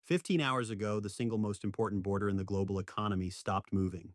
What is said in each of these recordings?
15 hours ago, the single most important border in the global economy stopped moving.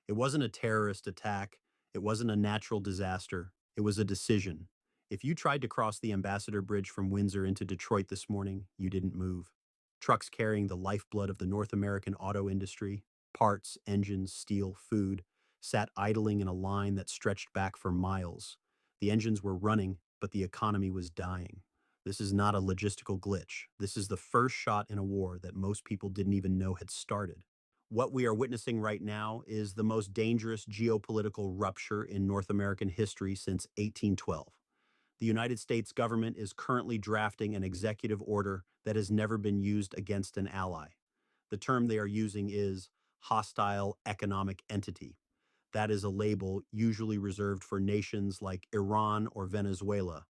It wasn't a terrorist attack. It wasn't a natural disaster. It was a decision. If you tried to cross the Ambassador Bridge from Windsor into Detroit this morning, you didn't move. Trucks carrying the lifeblood of the North American auto industry, parts, engines, steel, food, sat idling in a line that stretched back for miles. The engines were running, but the economy was dying. This is not a logistical glitch. This is the first shot in a war that most people didn't even know had started. What we are witnessing right now is the most dangerous geopolitical rupture in North American history since 1812. The United States government is currently drafting an executive order that has never been used against an ally. The term they are using is hostile economic entity. That is a label usually reserved for nations like Iran or Venezuela.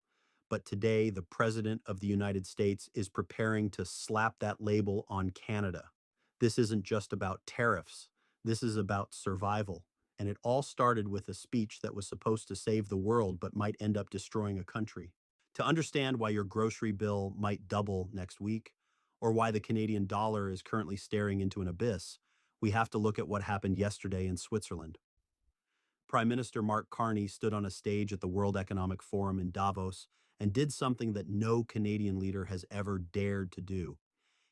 But today, the President of the United States is preparing to slap that label on Canada. This isn't just about tariffs. This is about survival. And it all started with a speech that was supposed to save the world but might end up destroying a country. To understand why your grocery bill might double next week, or why the Canadian dollar is currently staring into an abyss, we have to look at what happened yesterday in Switzerland. Prime Minister Mark Carney stood on a stage at the World Economic Forum in Davos and did something that no Canadian leader has ever dared to do.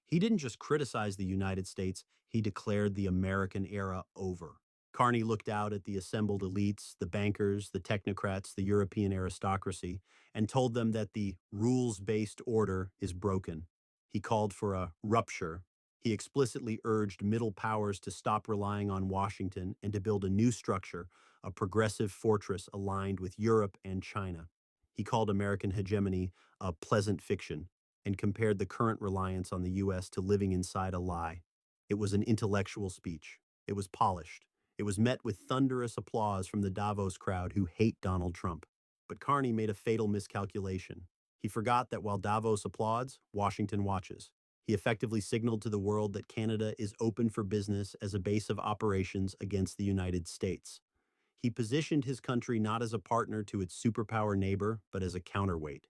He didn't just criticize the United States, he declared the American era over. Carney looked out at the assembled elites, the bankers, the technocrats, the European aristocracy, and told them that the rules-based order is broken. He called for a rupture. He explicitly urged middle powers to stop relying on Washington and to build a new structure, a progressive fortress aligned with Europe and China. He called American hegemony a pleasant fiction and compared the current reliance on the U.S. to living inside a lie. It was an intellectual speech. It was polished. It was met with thunderous applause from the Davos crowd who hate Donald Trump. But Carney made a fatal miscalculation. He forgot that while Davos applauds, Washington watches. He effectively signaled to the world that Canada is open for business as a base of operations against the United States. He positioned his country not as a partner to its superpower neighbor, but as a counterweight.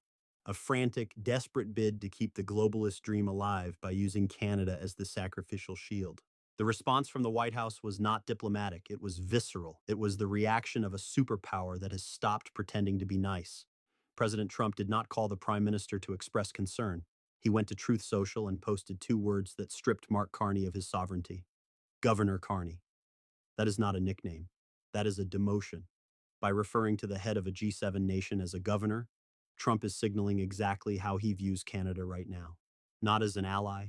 A frantic, desperate bid to keep the globalist dream alive by using Canada as the sacrificial shield. The response from the White House was not diplomatic, it was visceral. It was the reaction of a superpower that has stopped pretending to be nice. President Trump did not call the Prime Minister to express concern. He went to Truth Social and posted two words that stripped Mark Carney of his sovereignty. Governor Carney. That is not a nickname. That is a demotion. By referring to the head of a G7 nation as a governor, Trump is signaling exactly how he views Canada right now. Not as an ally,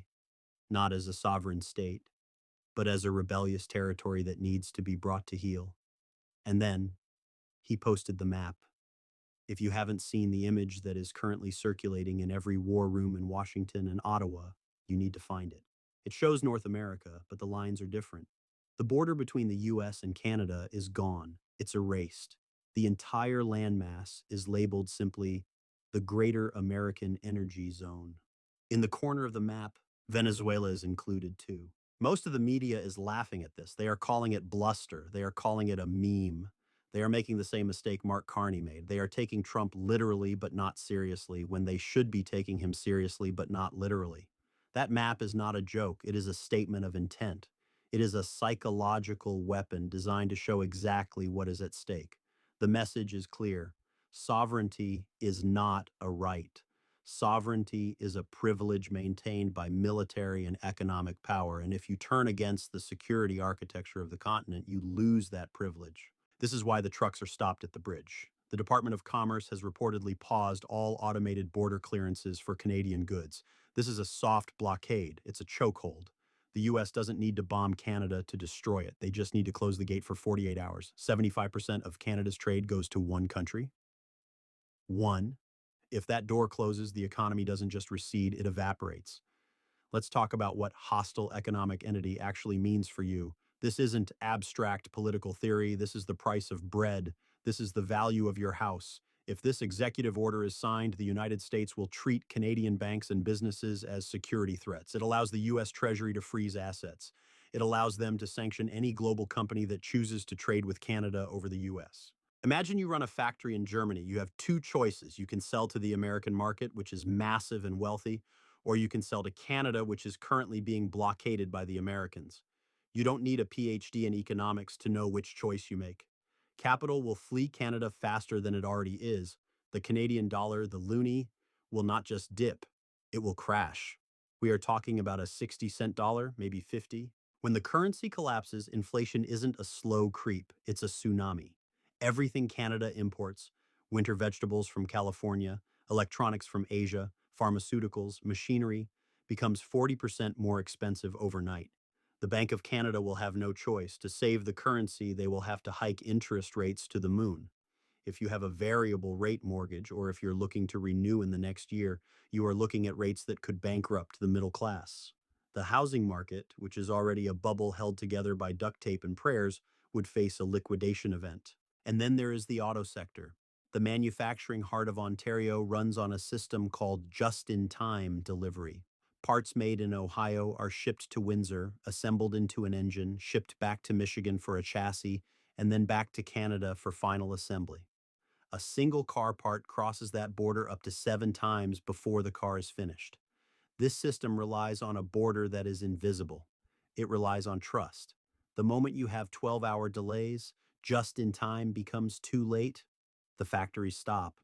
not as a sovereign state, but as a rebellious territory that needs to be brought to heel. And then he posted the map. If you haven't seen the image that is currently circulating in every war room in Washington and Ottawa, you need to find it. It shows North America, but the lines are different. The border between the US and Canada is gone. It's erased. The entire landmass is labeled simply the Greater American Energy Zone. In the corner of the map, Venezuela is included too. Most of the media is laughing at this. They are calling it bluster. They are calling it a meme. They are making the same mistake Mark Carney made. They are taking Trump literally but not seriously when they should be taking him seriously but not literally. That map is not a joke. It is a statement of intent. It is a psychological weapon designed to show exactly what is at stake. The message is clear. Sovereignty is not a right. Sovereignty is a privilege maintained by military and economic power, and if you turn against the security architecture of the continent, you lose that privilege. This is why the trucks are stopped at the bridge. The Department of Commerce has reportedly paused all automated border clearances for Canadian goods. This is a soft blockade. It's a chokehold. The U.S. doesn't need to bomb Canada to destroy it. They just need to close the gate for 48 hours. 75% of Canada's trade goes to one country. One. If that door closes, the economy doesn't just recede, it evaporates. Let's talk about what hostile economic entity actually means for you. This isn't abstract political theory. This is the price of bread. This is the value of your house. If this executive order is signed, the United States will treat Canadian banks and businesses as security threats. It allows the U.S. Treasury to freeze assets. It allows them to sanction any global company that chooses to trade with Canada over the U.S. Imagine you run a factory in Germany. You have two choices. You can sell to the American market, which is massive and wealthy, Or you can sell to Canada, which is currently being blockaded by the Americans. You don't need a PhD in economics to know which choice you make. Capital will flee Canada faster than it already is. The Canadian dollar, the loonie, will not just dip, it will crash. We are talking about a 60-cent dollar, maybe 50. When the currency collapses, inflation isn't a slow creep, it's a tsunami. Everything Canada imports, winter vegetables from California, electronics from Asia, pharmaceuticals, machinery, becomes 40% more expensive overnight. The Bank of Canada will have no choice. To save the currency, they will have to hike interest rates to the moon. If you have a variable rate mortgage or if you're looking to renew in the next year, you are looking at rates that could bankrupt the middle class. The housing market, which is already a bubble held together by duct tape and prayers, would face a liquidation event. And then there is the auto sector. The manufacturing heart of Ontario runs on a system called just-in-time delivery. Parts made in Ohio are shipped to Windsor, assembled into an engine, shipped back to Michigan for a chassis, and then back to Canada for final assembly. A single car part crosses that border up to 7 times before the car is finished. This system relies on a border that is invisible. It relies on trust. The moment you have 12-hour delays, just in time becomes too late, the factories stop.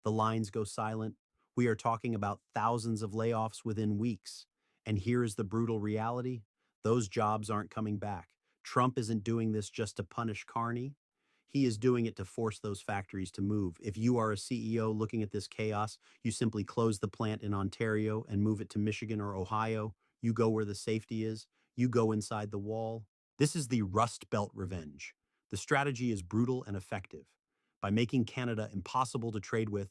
The lines go silent. We are talking about thousands of layoffs within weeks. And here is the brutal reality. Those jobs aren't coming back. Trump isn't doing this just to punish Carney. He is doing it to force those factories to move. If you are a CEO looking at this chaos, you simply close the plant in Ontario and move it to Michigan or Ohio. You go where the safety is. You go inside the wall. This is the Rust Belt revenge. The strategy is brutal and effective. By making Canada impossible to trade with,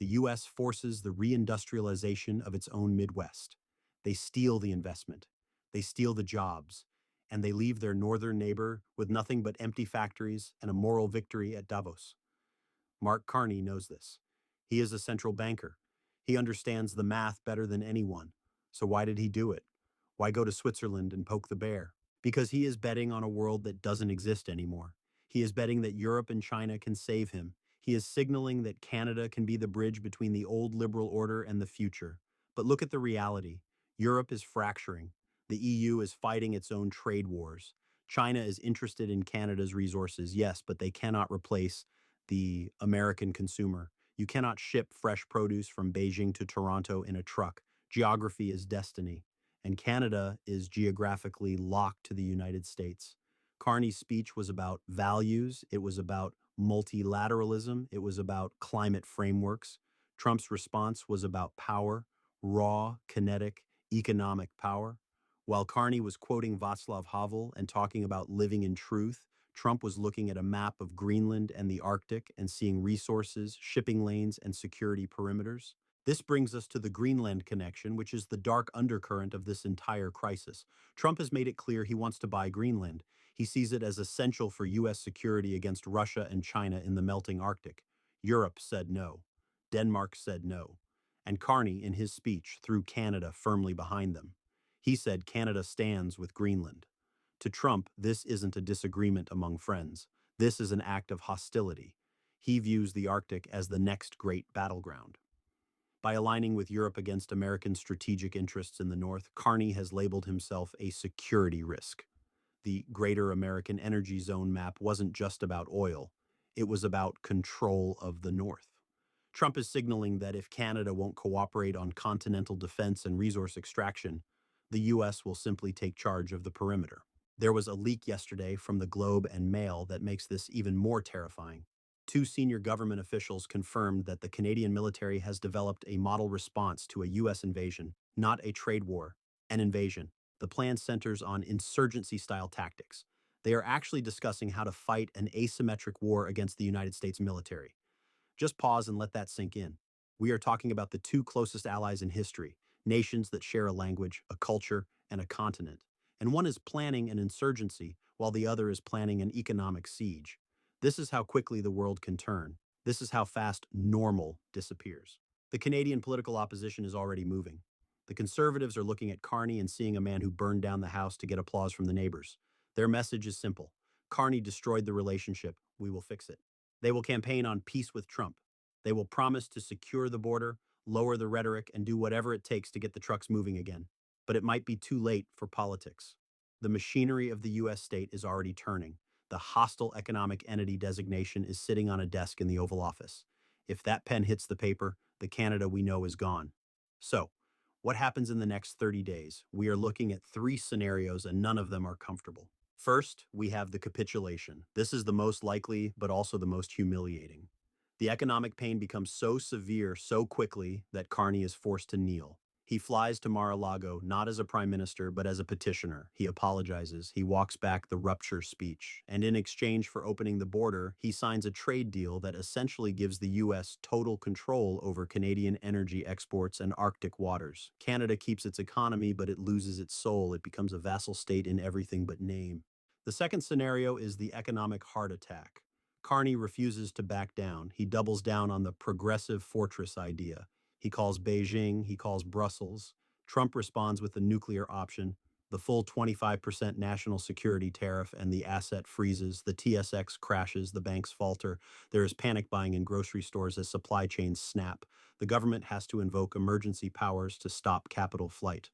the U.S. forces the reindustrialization of its own Midwest. They steal the investment. They steal the jobs and they leave their northern neighbor with nothing but empty factories and a moral victory at Davos. Mark Carney knows this. He is a central banker. He understands the math better than anyone. So why did he do it? Why go to Switzerland and poke the bear? Because he is betting on a world that doesn't exist anymore. He is betting that Europe and China can save him. He is signaling that Canada can be the bridge between the old liberal order and the future. But look at the reality. Europe is fracturing. The EU is fighting its own trade wars. China is interested in Canada's resources, yes, but they cannot replace the American consumer. You cannot ship fresh produce from Beijing to Toronto in a truck. Geography is destiny, and Canada is geographically locked to the United States. Carney's speech was about values, it was about multilateralism, it was about climate frameworks. Trump's response was about power, raw, kinetic, economic power. While Carney was quoting Václav Havel and talking about living in truth, Trump was looking at a map of Greenland and the Arctic and seeing resources, shipping lanes, and security perimeters. This brings us to the Greenland connection, which is the dark undercurrent of this entire crisis. Trump has made it clear he wants to buy Greenland. He sees it as essential for U.S. security against Russia and China in the melting Arctic. Europe said no. Denmark said no. And Carney, in his speech, threw Canada firmly behind them. He said Canada stands with Greenland. To Trump, this isn't a disagreement among friends. This is an act of hostility. He views the Arctic as the next great battleground. By aligning with Europe against American strategic interests in the North, Carney has labeled himself a security risk. The Greater American Energy Zone map wasn't just about oil. It was about control of the North. Trump is signaling that if Canada won't cooperate on continental defense and resource extraction, the U.S. will simply take charge of the perimeter. There was a leak yesterday from the Globe and Mail that makes this even more terrifying. Two senior government officials confirmed that the Canadian military has developed a model response to a U.S. invasion, not a trade war, an invasion. The plan centers on insurgency-style tactics. They are actually discussing how to fight an asymmetric war against the United States military. Just pause and let that sink in. We are talking about the two closest allies in history, nations that share a language, a culture, and a continent. And one is planning an insurgency, while the other is planning an economic siege. This is how quickly the world can turn. This is how fast normal disappears. The Canadian political opposition is already moving. The Conservatives are looking at Carney and seeing a man who burned down the house to get applause from the neighbors. Their message is simple. Carney destroyed the relationship. We will fix it. They will campaign on peace with Trump. They will promise to secure the border, lower the rhetoric, and do whatever it takes to get the trucks moving again. But it might be too late for politics. The machinery of the U.S. state is already turning. The hostile economic entity designation is sitting on a desk in the Oval Office. If that pen hits the paper, the Canada we know is gone. So, what happens in the next 30 days? We are looking at three scenarios and none of them are comfortable. First, we have the capitulation. This is the most likely, but also the most humiliating. The economic pain becomes so severe so quickly that Carney is forced to kneel. He flies to Mar-a-Lago not as a prime minister, but as a petitioner. He apologizes. He walks back the rupture speech. And in exchange for opening the border, he signs a trade deal that essentially gives the U.S. total control over Canadian energy exports and Arctic waters. Canada keeps its economy, but it loses its soul. It becomes a vassal state in everything but name. The second scenario is the economic heart attack. Carney refuses to back down. He doubles down on the progressive fortress idea. He calls Beijing, he calls Brussels. Trump responds with the nuclear option, the full 25% national security tariff, and the asset freezes. The TSX crashes, the banks falter. There is panic buying in grocery stores as supply chains snap. The government has to invoke emergency powers to stop capital flight.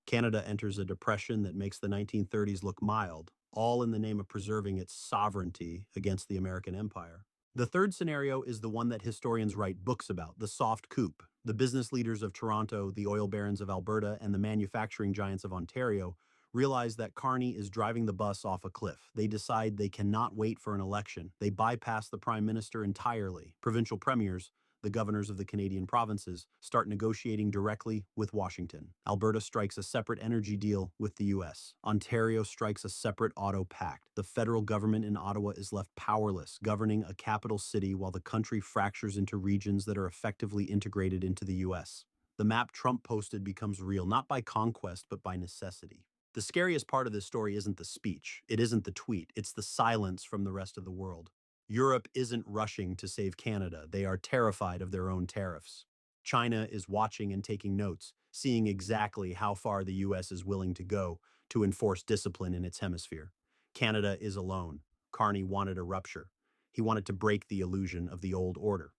Canada enters a depression that makes the 1930s look mild, all in the name of preserving its sovereignty against the American empire. The third scenario is the one that historians write books about, the soft coup. The business leaders of Toronto, the oil barons of Alberta, and the manufacturing giants of Ontario realize that Carney is driving the bus off a cliff. They decide they cannot wait for an election. They bypass the prime minister entirely. Provincial premiers, the governors of the Canadian provinces, start negotiating directly with Washington. Alberta strikes a separate energy deal with the US. Ontario strikes a separate auto pact. The federal government in Ottawa is left powerless, governing a capital city while the country fractures into regions that are effectively integrated into the US. The map Trump posted becomes real, not by conquest, but by necessity. The scariest part of this story isn't the speech, it isn't the tweet, it's the silence from the rest of the world. Europe isn't rushing to save Canada. They are terrified of their own tariffs. China is watching and taking notes, seeing exactly how far the US is willing to go to enforce discipline in its hemisphere. Canada is alone. Carney wanted a rupture. He wanted to break the illusion of the old order.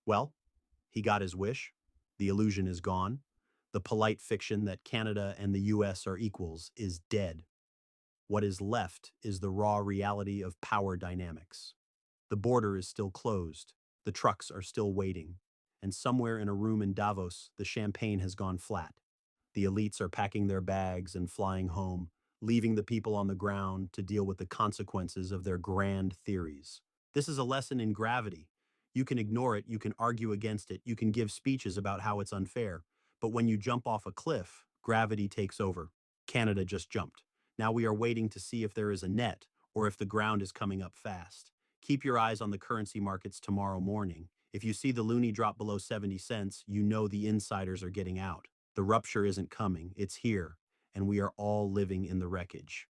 Well, he got his wish. The illusion is gone. The polite fiction that Canada and the US are equals is dead. What is left is the raw reality of power dynamics. The border is still closed. The trucks are still waiting. And somewhere in a room in Davos, the champagne has gone flat. The elites are packing their bags and flying home, leaving the people on the ground to deal with the consequences of their grand theories. This is a lesson in gravity. You can ignore it, you can argue against it, you can give speeches about how it's unfair. But when you jump off a cliff, gravity takes over. Canada just jumped. Now we are waiting to see if there is a net or if the ground is coming up fast. Keep your eyes on the currency markets tomorrow morning. If you see the loonie drop below 70 cents, you know the insiders are getting out. The rupture isn't coming, it's here, and we are all living in the wreckage.